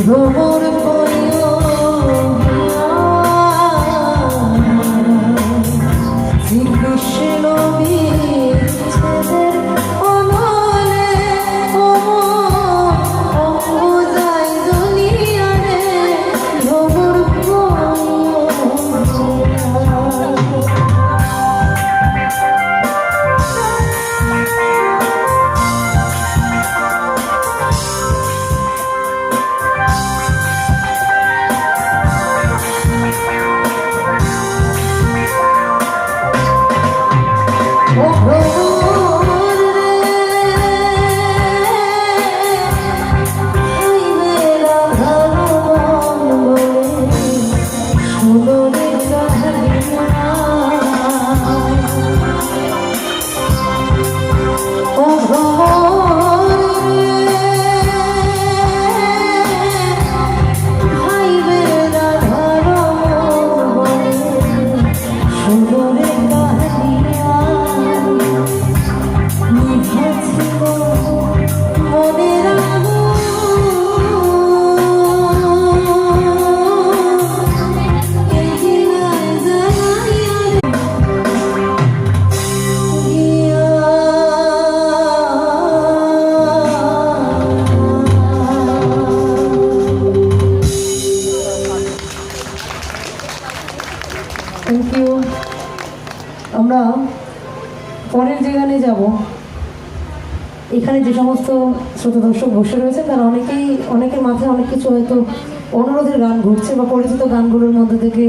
ভ্রমর কইও শ্রীকৃষ্ণ বিচ্ছেদের অনলে অঙ্গ যায় দুনিয়ারে ভ্রমর থ্যাংক ইউ। আমরা পরের যে গানে যাব, এখানে যে সমস্ত শ্রোতা দর্শক বসে রয়েছেন তারা অনেকের মাথায় অনেক কিছু হয়তো অনুরোধের গান ঘুরছে বা পরিচিত গানগুলোর মধ্যে থেকে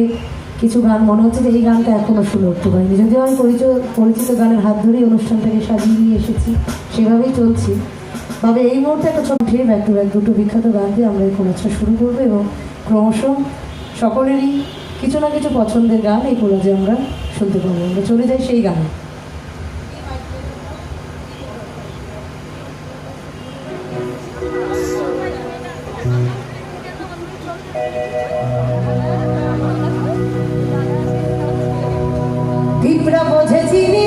কিছু গান মনে হচ্ছে যে এই গানটা এখনও শুনে উঠতে পারিনি। যদিও আমি পরিচিত গানের হাত ধরেই অনুষ্ঠানটাকে সাজিয়ে নিয়ে এসেছি, সেভাবেই চলছি। তবে এই মুহূর্তে একটা ছোট ব্যাক টু ব্যাক দুটো বিখ্যাত গান দিয়ে আমরা এই কোলাজটা শুরু করবো এবং ক্রমশ সকলেরই কিছু না কিছু পছন্দের গান এই কোলাজে আমরা শুনতে পাবো। আমরা চলে যাই সেই গানে। পিঁপড়া বোঝে চিনি